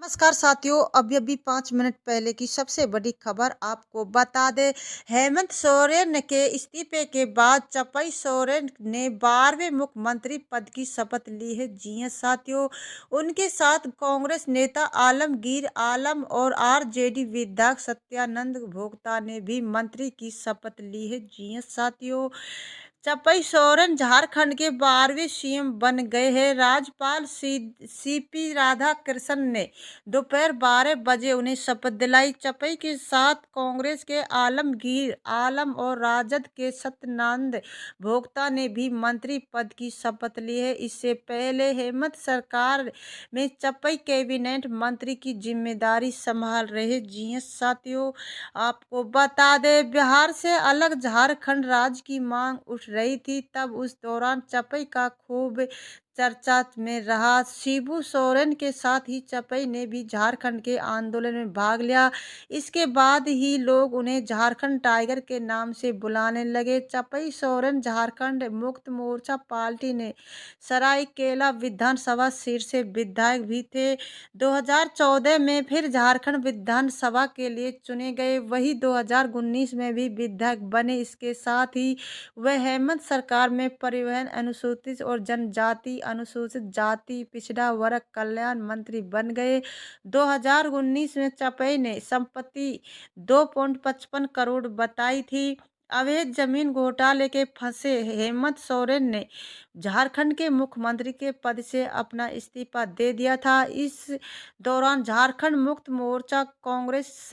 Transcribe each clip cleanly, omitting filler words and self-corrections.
नमस्कार साथियों, अभी 5 मिनट पहले की सबसे बड़ी खबर आपको बता दें। हेमंत सोरेन के इस्तीफे के बाद चंपई सोरेन ने 12वें मुख्यमंत्री पद की शपथ ली है। जी हां साथियों, उनके साथ कांग्रेस नेता आलमगीर आलम और आरजेडी विधायक सत्यानंद भोक्ता ने भी मंत्री की शपथ ली है। जी हां साथियों, चंपई सोरेन झारखंड के 12वें सीएम बन गए हैं। राज्यपाल सीपी राधाकृष्णन ने दोपहर 12 बजे उन्हें शपथ दिलाई। चंपई के साथ कांग्रेस के आलमगीर आलम और राजद के सत्यानंद भोक्ता ने भी मंत्री पद की शपथ ली है। इससे पहले हेमंत सरकार में चंपई कैबिनेट मंत्री की जिम्मेदारी संभाल रहे। जी हां साथियों, आपको बता दें, बिहार से अलग झारखंड राज्य की मांग उठ रही थी। तब उस दौरान चंपई का खूब चर्चा में रहा। शिबू सोरेन के साथ ही चंपई ने भी झारखंड के आंदोलन में भाग लिया। इसके बाद ही लोग उन्हें झारखंड टाइगर के नाम से बुलाने लगे। चंपई सोरेन झारखंड मुक्त मोर्चा पार्टी ने सरायकेला विधानसभा सीट से विधायक भी थे। 2014 में फिर झारखंड विधानसभा के लिए चुने गए। वही 2019 में भी विधायक बने। इसके साथ ही वह हेमंत सरकार में परिवहन, अनुसूचित और जनजाति, अनुसूचित जाति, पिछड़ा वर्ग कल्याण मंत्री बन गए। 2019 में चंपई ने संपत्ति 2.55 करोड़ बताई थी। अवैध जमीन घोटाले के फंसे हेमंत सोरेन ने झारखंड के मुख्यमंत्री के पद से अपना इस्तीफा दे दिया था। इस दौरान झारखंड मुक्त मोर्चा कांग्रेस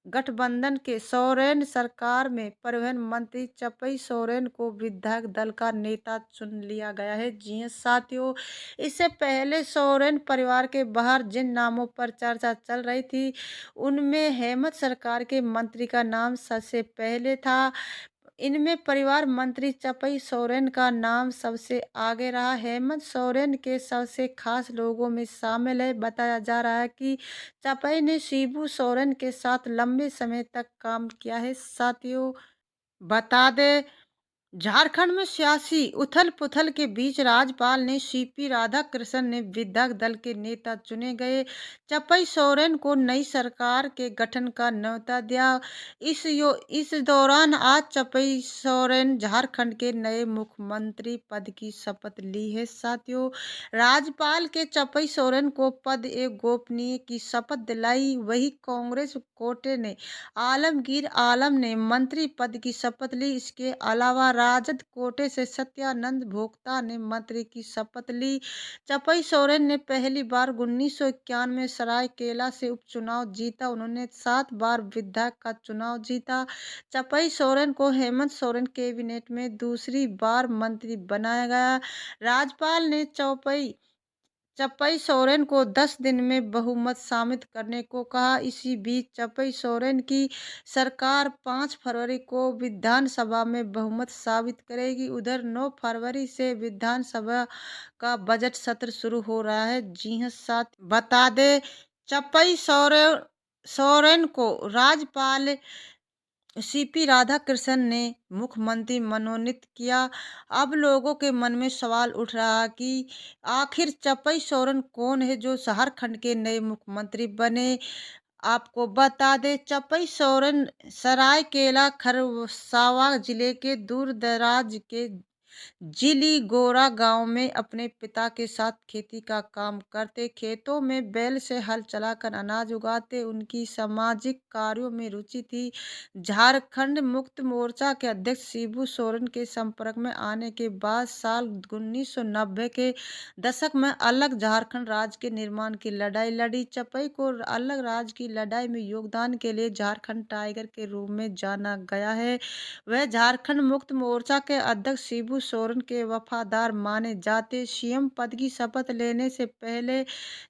गठबंधन के सोरेन सरकार में परिवहन मंत्री चंपई सोरेन को विधायक दल का नेता चुन लिया गया है। जी हां साथियों, इससे पहले सोरेन परिवार के बाहर जिन नामों पर चर्चा चल रही थी, उनमें हेमंत सरकार के मंत्री का नाम सबसे पहले था। इनमें परिवार मंत्री चंपई सोरेन का नाम सबसे आगे रहा। हेमंत सोरेन के सबसे खास लोगों में शामिल है। बताया जा रहा है कि चंपई ने शिबू सोरेन के साथ लंबे समय तक काम किया है। साथियों, बता दें, झारखंड में सियासी उथल-पुथल के बीच राज्यपाल ने सीपी राधाकृष्णन ने विधायक दल के नेता चुने गए। चंपई सोरेन को नई सरकार के गठन का न्योता दिया। इस दौरान आज चंपई सोरेन झारखंड के नए मुख्यमंत्री पद की शपथ ली है। साथियों, राज्यपाल के चंपई सोरेन को पद एवं गोपनीय की शपथ दिलाई। वही कांग्रेस कोटे ने आलमगीर आलम ने मंत्री पद की शपथ ली। इसके अलावा राजद कोटे से सत्यानंद भोक्ता ने मंत्री की शपथ ली। चंपई सोरेन ने पहली बार 1991 में सरायकेला से उपचुनाव जीता। उन्होंने 7 बार विधायक का चुनाव जीता। चंपई सोरेन को हेमंत सोरेन कैबिनेट में दूसरी बार मंत्री बनाया गया। राज्यपाल ने चंपई सोरेन को 10 दिन में बहुमत साबित करने को कहा। इसी बीच चंपई सोरेन की सरकार 5 फरवरी को विधानसभा में बहुमत साबित करेगी। उधर 9 फरवरी से विधानसभा का बजट सत्र शुरू हो रहा है। जी हां साथ बता दें, चंपई सोरेन को राज्यपाल सीपी राधाकृष्णन ने मुख्यमंत्री मनोनीत किया। अब लोगों के मन में सवाल उठ रहा कि आखिर चंपई सोरेन कौन है जो झारखंड के नए मुख्यमंत्री बने। आपको बता दें, चंपई सोरेन सरायकेला खरसावां जिले के दूर दराज के जिली गोरा गांव में अपने पिता के साथ खेती का काम करते। खेतों में बैल से हल चलाकर अनाज उगाते। उनकी सामाजिक कार्यों में रुचि थी। झारखंड मुक्त मोर्चा के अध्यक्ष शिबू सोरेन के संपर्क में आने के बाद साल 1990 के दशक में अलग झारखंड राज्य के निर्माण की लड़ाई लड़ी। चंपई को अलग राज्य की लड़ाई में योगदान के लिए झारखंड टाइगर के रूप में जाना गया है। वह झारखंड मुक्त मोर्चा के अध्यक्ष शिबू सोरेन के वफादार माने जाते। सीएम पद की शपथ लेने से पहले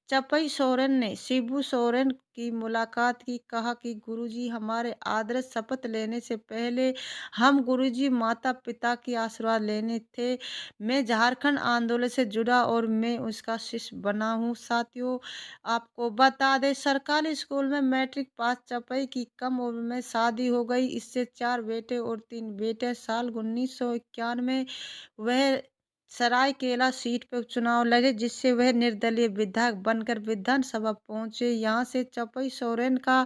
चंपई सोरेन ने शिबू सोरेन की मुलाकात की। कहा कि गुरुजी, हमारे आदर्श शपथ लेने से पहले हम गुरुजी माता पिता की आशीर्वाद लेने थे। मैं झारखंड आंदोलन से जुड़ा और मैं उसका शिष्य बना हूँ। साथियों, आपको बता दें, सरकारी स्कूल में मैट्रिक पास चंपई की कम उम्र में शादी हो गई। इससे 4 बेटे और 3 बेटे। साल 1991 में वह सरायकेला सीट पर उपचुनाव लड़े, जिससे वह निर्दलीय विधायक बनकर विधानसभा पहुंचे। यहां से चपई सोरेन का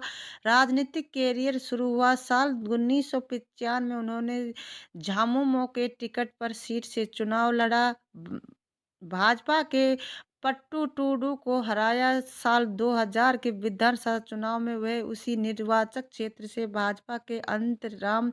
राजनीतिक कैरियर शुरू हुआ। साल 1995 में उन्होंने झामुमो के टिकट पर सीट से चुनाव लड़ा। भाजपा के पट्टू टूडू को हराया। साल 2000 के विधानसभा चुनाव में वह उसी निर्वाचक क्षेत्र से भाजपा के अंतराम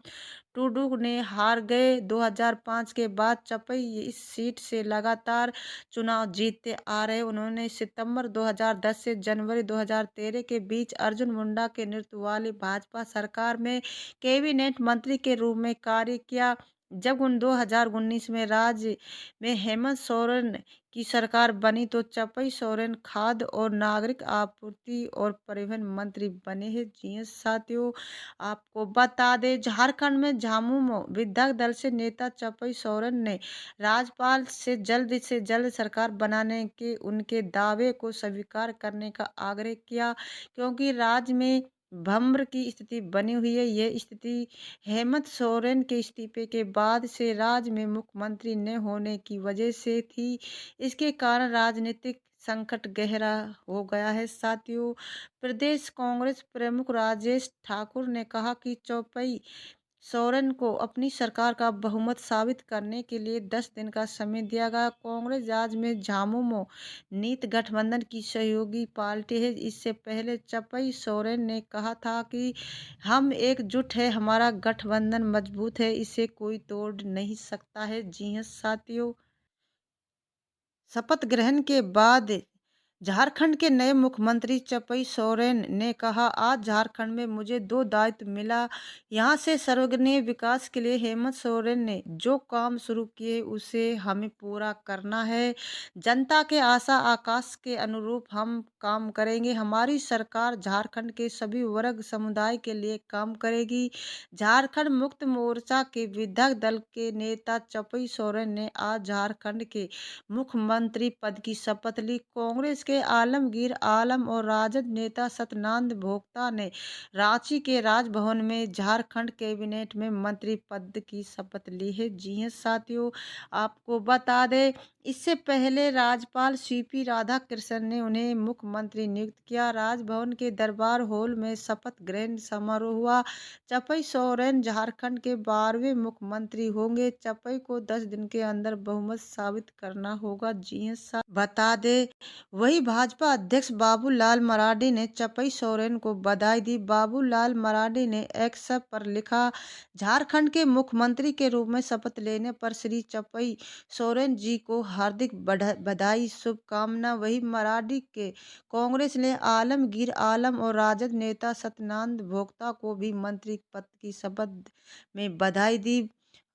टूडू ने हार गए। 2005 के बाद चपई इस सीट से लगातार चुनाव जीतते आ रहे। उन्होंने सितंबर 2010 से जनवरी 2013 के बीच अर्जुन मुंडा के नेतृत्व वाली भाजपा सरकार में कैबिनेट मंत्री के रूप में कार्य किया। जब 2019 में राज्य में हेमंत सोरेन की सरकार बनी तो चपई सोरेन खाद्य और नागरिक आपूर्ति और परिवहन मंत्री बने हैं। जी हाँ साथियों, आपको बता दें झारखंड में झामुमो विधायक दल से नेता चपई सोरेन ने राज्यपाल से जल्द सरकार बनाने के उनके दावे को स्वीकार करने का आग्रह किया, क्योंकि राज्य में भ्रम की स्थिति बनी हुई है। यह स्थिति हेमंत सोरेन के इस्तीफे के बाद से राज्य में मुख्यमंत्री न होने की वजह से थी। इसके कारण राजनीतिक संकट गहरा हो गया है। साथियों, प्रदेश कांग्रेस प्रमुख राजेश ठाकुर ने कहा कि चौपाई सोरेन को अपनी सरकार का बहुमत साबित करने के लिए 10 दिन का समय दिया गया। कांग्रेस राज्य में झामुमो नीत गठबंधन की सहयोगी पार्टी है। इससे पहले चपई सोरेन ने कहा था कि हम एकजुट है, हमारा गठबंधन मजबूत है, इसे कोई तोड़ नहीं सकता है। जी हाँ साथियों, शपथ ग्रहण के बाद झारखंड के नए मुख्यमंत्री चपई सोरेन ने कहा, आज झारखंड में मुझे 2 दायित्व मिला। यहाँ से सर्वग्राही विकास के लिए हेमंत सोरेन ने जो काम शुरू किए उसे हमें पूरा करना है। जनता के आशा आकांक्षा के अनुरूप हम काम करेंगे। हमारी सरकार झारखंड के सभी वर्ग समुदाय के लिए काम करेगी। झारखंड मुक्त मोर्चा के विधायक दल के नेता चपई सोरेन ने आज झारखंड के मुख्यमंत्री पद की शपथ ली। कांग्रेस के आलमगीर आलम और राजद नेता सत्यनारायण भोक्ता ने रांची के राजभवन में झारखंड कैबिनेट में मंत्री पद की शपथ ली है। जी हाँ साथियों, आपको बता दें इससे पहले राज्यपाल सीपी राधाकृष्णन ने उन्हें मुख्यमंत्री नियुक्त किया। राजभवन के दरबार हॉल में शपथ ग्रहण समारोह हुआ। चपई सोरेन झारखंड के 12वें मुख्यमंत्री होंगे। चपई को 10 दिन के अंदर बहुमत साबित करना होगा। जी हाँ बता दे वही भाजपा अध्यक्ष बाबूलाल मरांडी ने चपई सोरेन को बधाई दी। बाबूलाल मरांडी ने एक्स पर लिखा, झारखंड के मुख्यमंत्री के रूप में शपथ लेने पर श्री चपई सोरेन जी को हार्दिक बधाई शुभकामना। वही मरांडी के कांग्रेस ने आलमगीर आलम और राजद नेता सत्यनारायण भोक्ता को भी मंत्री पद की शपथ में बधाई दी।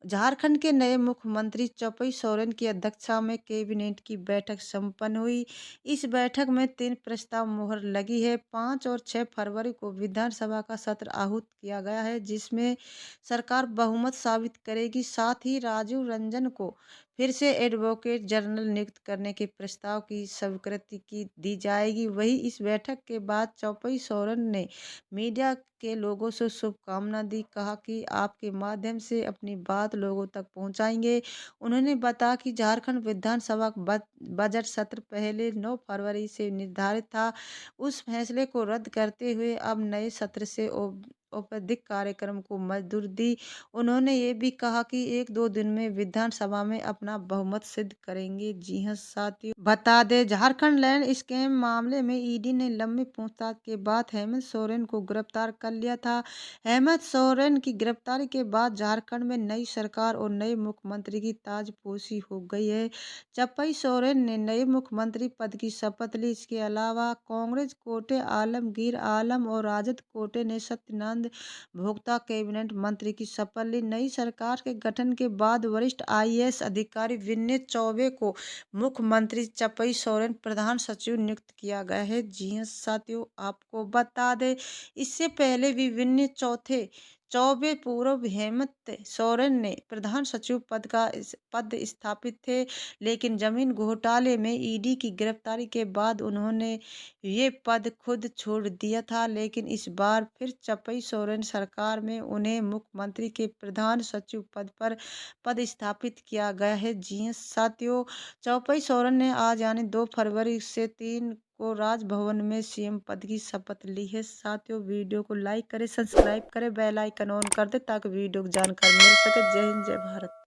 झारखंड के नए मुख्यमंत्री चपई सोरेन की अध्यक्षता में कैबिनेट की बैठक संपन्न हुई। इस बैठक में 3 प्रस्ताव मोहर लगी है। 5 और 6 फरवरी को विधानसभा का सत्र आहूत किया गया है, जिसमें सरकार बहुमत साबित करेगी। साथ ही राजीव रंजन को फिर से एडवोकेट जनरल नियुक्त करने के प्रस्ताव की स्वीकृति की दी जाएगी। वही इस बैठक के बाद चौपई सोरेन ने मीडिया के लोगों से शुभकामना दी, कहा कि आपके माध्यम से अपनी बात लोगों तक पहुंचाएंगे। उन्होंने बताया कि झारखंड विधानसभा बजट सत्र पहले 9 फरवरी से निर्धारित था। उस फैसले को रद्द करते हुए अब नए सत्र से औपचारिक कार्यक्रम को मंजूरी दी। उन्होंने ये भी कहा कि 1-2 दिन में विधानसभा में अपना बहुमत सिद्ध करेंगे। जी हाँ साथियों, बता दें झारखंड लैंड स्कैम मामले में ईडी ने लंबी पूछताछ के बाद हेमंत सोरेन को गिरफ्तार कर लिया था। हेमंत सोरेन की गिरफ्तारी के बाद झारखंड में नई सरकार और नए मुख्यमंत्री की ताजपोशी हो गई है। चपई सोरेन ने नए मुख्यमंत्री पद की शपथ ली। इसके अलावा कांग्रेस कोटे आलमगीर आलम और राजद कोटे ने सत्यनारायण भोक्ता कैबिनेट मंत्री की शपथ ली। नई सरकार के गठन के बाद वरिष्ठ आईएएस अधिकारी विनय चौबे को मुख्यमंत्री चपई सोरेन प्रधान सचिव नियुक्त किया गया है। जी हाँ साथियों, आपको बता दें इससे पहले भी विनय चौबे पूर्व हेमंत सोरेन ने प्रधान सचिव पद स्थापित थे, लेकिन जमीन घोटाले में ईडी की गिरफ्तारी के बाद उन्होंने ये पद खुद छोड़ दिया था। लेकिन इस बार फिर चपई सोरेन सरकार में उन्हें मुख्यमंत्री के प्रधान सचिव पद पर पदस्थापित किया गया है। जी साथियों, चौपई सोरेन ने आज यानी 2 फरवरी से 3 को राजभवन में सीएम पद की शपथ ली है। साथियों, वीडियो को लाइक करें, सब्सक्राइब करें, बेल आइकन ऑन कर दें ताकि वीडियो की जानकारी मिल सके। जय हिंद, जय भारत।